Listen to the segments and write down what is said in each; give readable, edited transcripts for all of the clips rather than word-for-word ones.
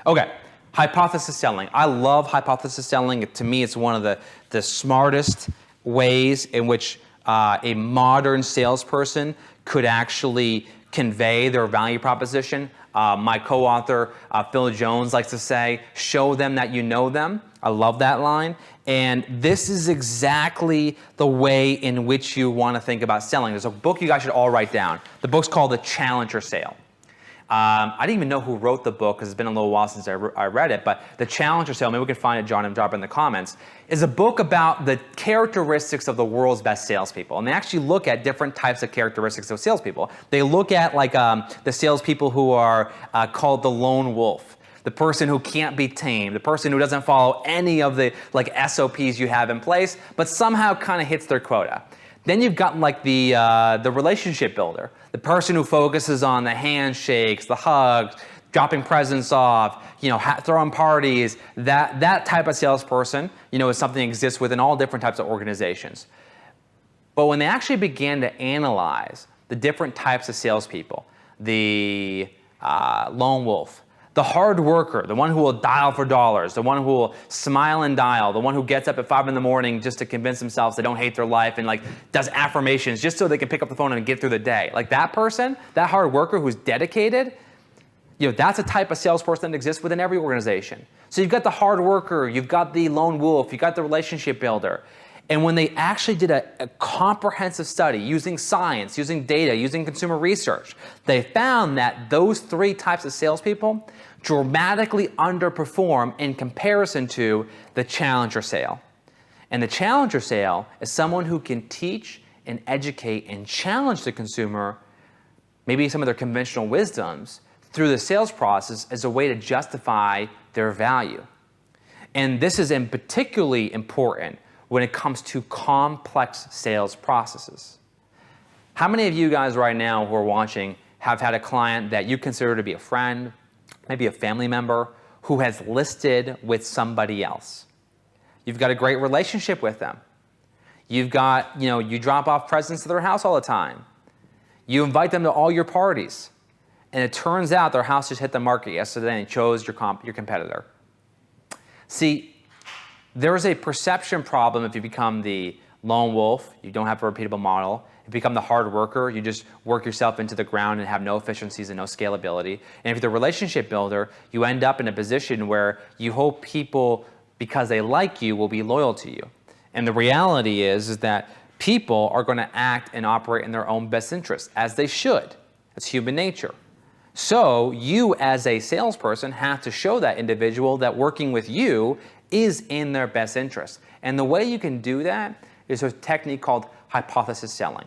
Okay, hypothesis selling. I love hypothesis selling. To me, it's one of the smartest ways in which a modern salesperson could actually convey their value proposition. My co-author, Phil Jones, likes to say, show them that you know them. I love that line. And this is exactly the way in which you want to think about selling. There's a book you guys should all write down. The book's called The Challenger Sale. I didn't even know who wrote the book because it's been a little while since I read it, but The Challenger Sale, maybe we can find it, John, and drop it in the comments, is a book about the characteristics of the world's best salespeople. And they actually look at different types of characteristics of salespeople. They look at like the salespeople who are called the lone wolf, the person who can't be tamed, the person who doesn't follow any of the like SOPs you have in place, but somehow kind of hits their quota. Then you've got like the relationship builder, the person who focuses on the handshakes, the hugs, dropping presents off, throwing parties. That type of salesperson, is something that exists within all different types of organizations. But when they actually began to analyze the different types of salespeople, the lone wolf, the hard worker, the one who will dial for dollars, the one who will smile and dial, the one who gets up at 5 in the morning just to convince themselves they don't hate their life and like does affirmations just so they can pick up the phone and get through the day. Like that person, that hard worker who's dedicated, that's a type of salesperson that exists within every organization. So you've got the hard worker, you've got the lone wolf, you've got the relationship builder. And when they actually did a comprehensive study using science, using data, using consumer research, they found that those three types of salespeople dramatically underperform in comparison to the challenger sale. And the challenger sale is someone who can teach and educate and challenge the consumer, maybe some of their conventional wisdoms, through the sales process as a way to justify their value. And this is particularly important when it comes to complex sales processes. How many of you guys right now who are watching have had a client that you consider to be a friend, maybe a family member, who has listed with somebody else? You've got a great relationship with them. You've got, you drop off presents to their house all the time. You invite them to all your parties. And it turns out their house just hit the market yesterday and chose your competitor. See, there is a perception problem if you become the lone wolf, you don't have a repeatable model. If you become the hard worker, you just work yourself into the ground and have no efficiencies and no scalability. And if you're the relationship builder, you end up in a position where you hope people, because they like you, will be loyal to you. And the reality is that people are going to act and operate in their own best interests, as they should. It's human nature. So you as a salesperson have to show that individual that working with you is in their best interest. And the way you can do that is a technique called hypothesis selling.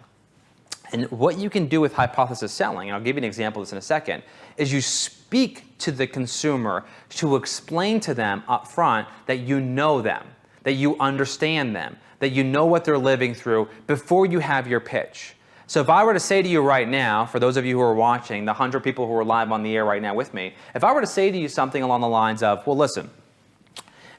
And what you can do with hypothesis selling, and I'll give you an example of this in a second, is you speak to the consumer to explain to them up front that you know them, that you understand them, that you know what they're living through before you have your pitch. So if I were to say to you right now, for those of you who are watching, the 100 people who are live on the air right now with me, if I were to say to you something along the lines of, well, listen,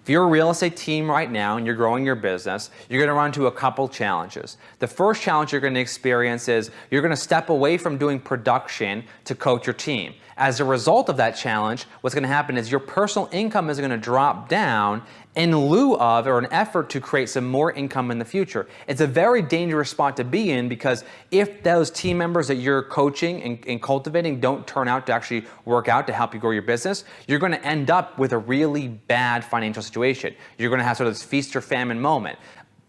if you're a real estate team right now and you're growing your business, you're going to run into a couple challenges. The first challenge you're going to experience is you're going to step away from doing production to coach your team. As a result of that challenge, what's going to happen is your personal income is going to drop down in lieu of, or an effort to create some more income in the future. It's a very dangerous spot to be in, because if those team members that you're coaching and cultivating don't turn out to actually work out to help you grow your business, you're going to end up with a really bad financial situation. You're going to have sort of this feast or famine moment.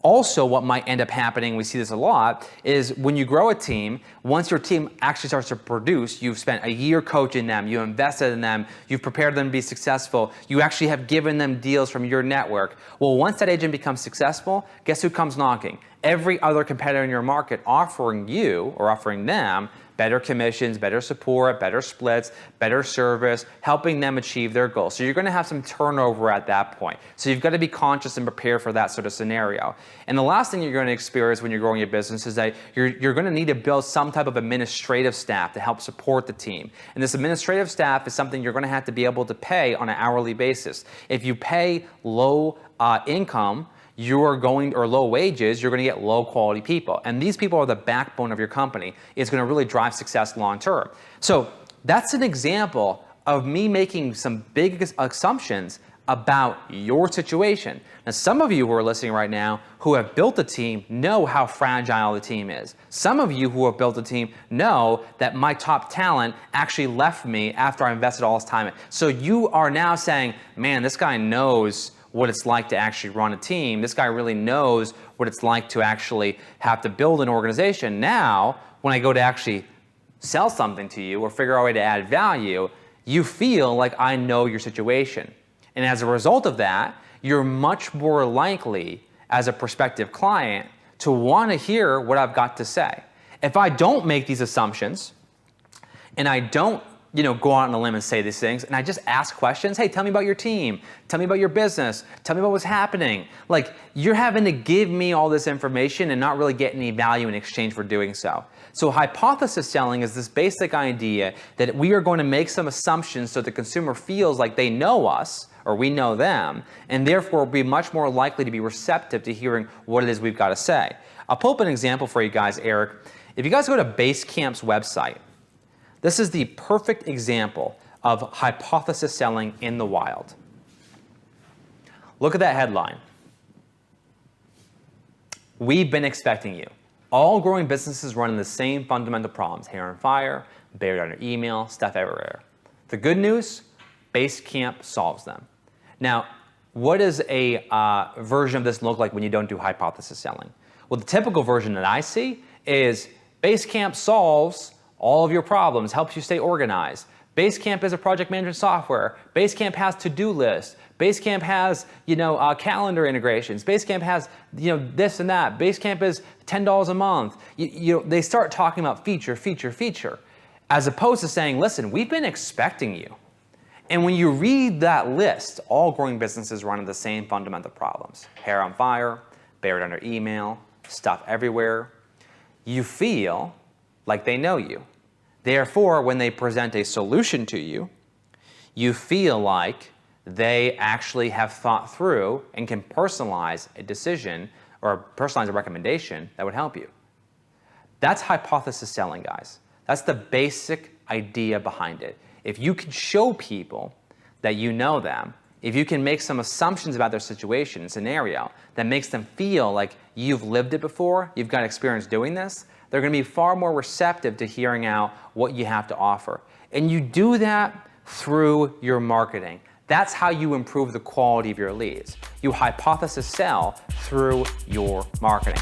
Also, what might end up happening, we see this a lot, is when you grow a team, once your team actually starts to produce, you've spent a year coaching them, you invested in them, you've prepared them to be successful, you actually have given them deals from your network. Well, once that agent becomes successful, guess who comes knocking? Every other competitor in your market offering you or offering them better commissions, better support, better splits, better service, helping them achieve their goals. So you're going to have some turnover at that point. So you've got to be conscious and prepare for that sort of scenario. And the last thing you're going to experience when you're growing your business is that you're going to need to build some type of administrative staff to help support the team. And this administrative staff is something you're going to have to be able to pay on an hourly basis. If you pay low income, or low wages, you're going to get low quality people. And these people are the backbone of your company. It's going to really drive success long term. So that's an example of me making some big assumptions about your situation. Now, some of you who are listening right now who have built a team know how fragile the team is. Some of you who have built a team know that my top talent actually left me after I invested all this time in. So you are now saying, man, this guy knows what it's like to actually run a team. This guy really knows what it's like to actually have to build an organization. Now, when I go to actually sell something to you or figure out a way to add value, you feel like I know your situation. And as a result of that, you're much more likely as a prospective client to want to hear what I've got to say. If I don't make these assumptions and I don't go out on a limb and say these things, and I just ask questions, hey, tell me about your team, tell me about your business, tell me about what's happening. Like, you're having to give me all this information and not really get any value in exchange for doing so. So hypothesis selling is this basic idea that we are going to make some assumptions so the consumer feels like they know us or we know them, and therefore will be much more likely to be receptive to hearing what it is we've got to say. I'll pull up an example for you guys, Eric. If you guys go to Basecamp's website, this is the perfect example of hypothesis selling in the wild. Look at that headline. We've been expecting you. All growing businesses run into the same fundamental problems: hair on fire, buried under email, stuff everywhere. The good news, Basecamp solves them. Now, what does a version of this look like when you don't do hypothesis selling? Well, the typical version that I see is Basecamp solves all of your problems, helps you stay organized. Basecamp is a project management software. Basecamp has to-do lists. Basecamp has, calendar integrations. Basecamp has, this and that. Basecamp is $10 a month. They start talking about feature, as opposed to saying, listen, we've been expecting you. And when you read that list, all growing businesses run into the same fundamental problems: hair on fire, buried under email, stuff everywhere. You feel like they know you. Therefore, when they present a solution to you, you feel like they actually have thought through and can personalize a decision or personalize a recommendation that would help you. That's hypothesis selling, guys. That's the basic idea behind it. If you can show people that you know them, if you can make some assumptions about their situation and scenario that makes them feel like you've lived it before, you've got experience doing this, they're going to be far more receptive to hearing out what you have to offer. And you do that through your marketing. That's how you improve the quality of your leads. You hypothesis sell through your marketing.